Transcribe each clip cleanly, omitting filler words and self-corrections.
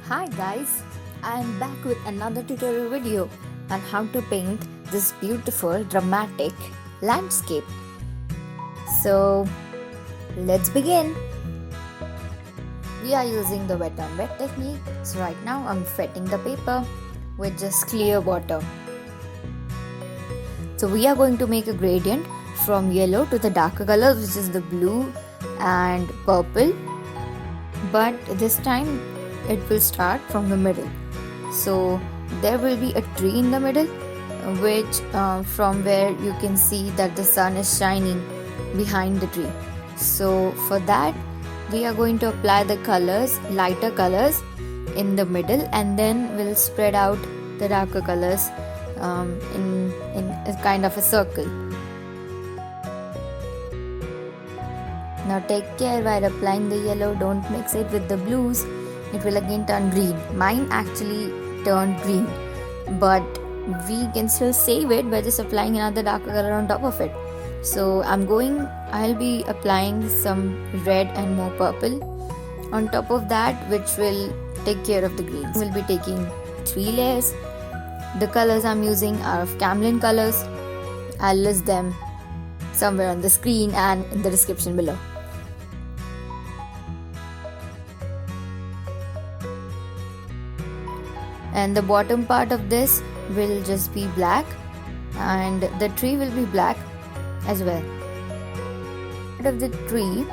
Hi guys, I am back with another tutorial video on how to paint this beautiful dramatic landscape. So let's begin. We are using the wet on wet technique. So right now I'm wetting the paper with just clear water. So we are going to make a gradient from yellow to the darker colors, which is the blue and purple, but this time it will start from the middle. So there will be a tree in the middle, which from where you can see that the sun is shining behind the tree. So for that we are going to apply the colors, lighter colors in the middle, and then we'll spread out the darker colors in a kind of a circle. Now take care while applying the yellow, don't mix it with the blues, it will again turn green. Mine actually turned green, but we can still save it by just applying another darker color on top of it. So I'll be applying some red and more purple on top of that, which will take care of the greens. We'll be taking 3 layers. The colors I'm using are of Camlin colors. I'll list them somewhere on the screen and in the description below. And the bottom part of this will just be black, and the tree will be black as well. Part of the tree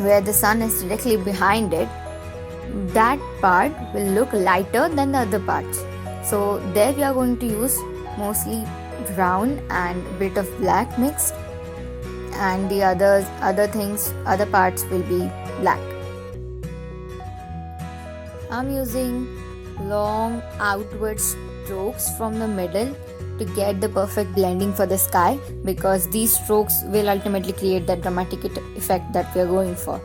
where the sun is directly behind it, that part will look lighter than the other parts. So there we are going to use mostly brown and bit of black mixed, and the other parts will be black. I'm using long outward strokes from the middle to get the perfect blending for the sky, because these strokes will ultimately create that dramatic effect that we are going for.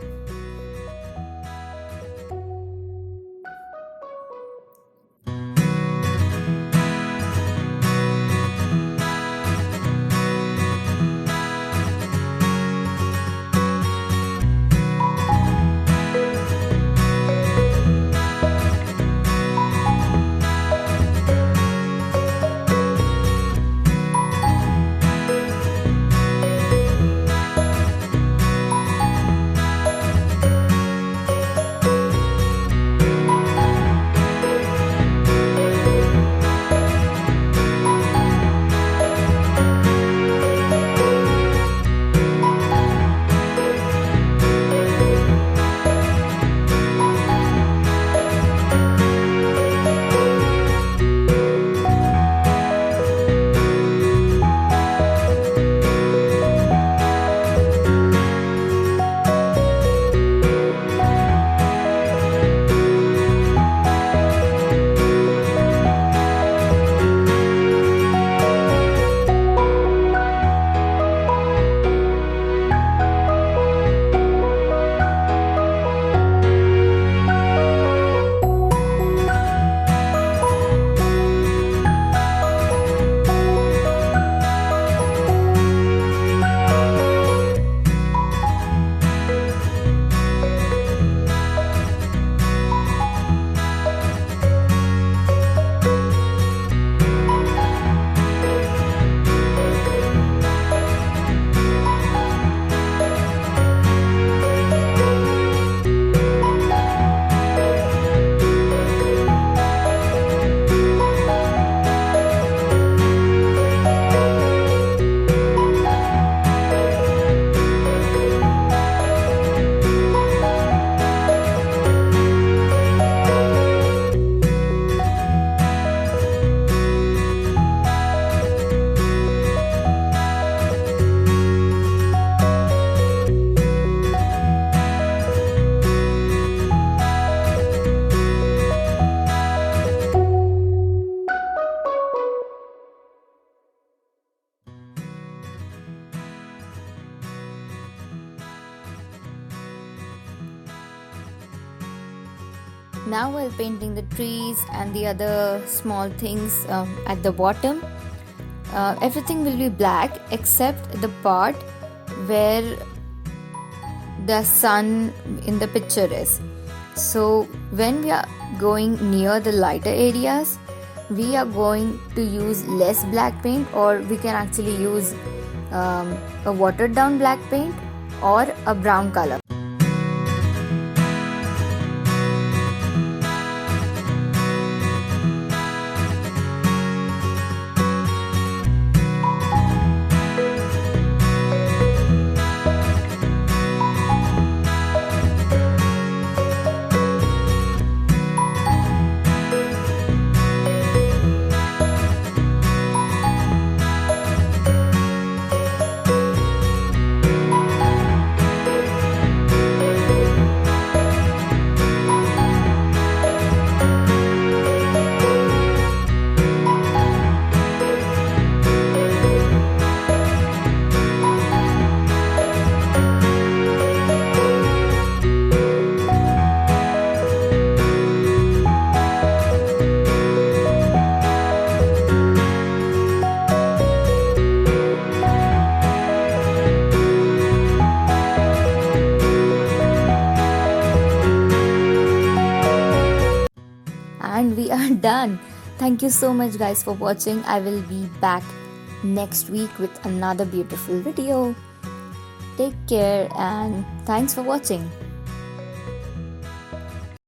Now while painting the trees and the other small things at the bottom, everything will be black except the part where the sun in the picture is. So when we are going near the lighter areas, we are going to use less black paint, or we can actually use a watered down black paint or a brown color. And we are done. Thank you so much, guys, for watching. I will be back next week with another beautiful video. Take care and thanks for watching.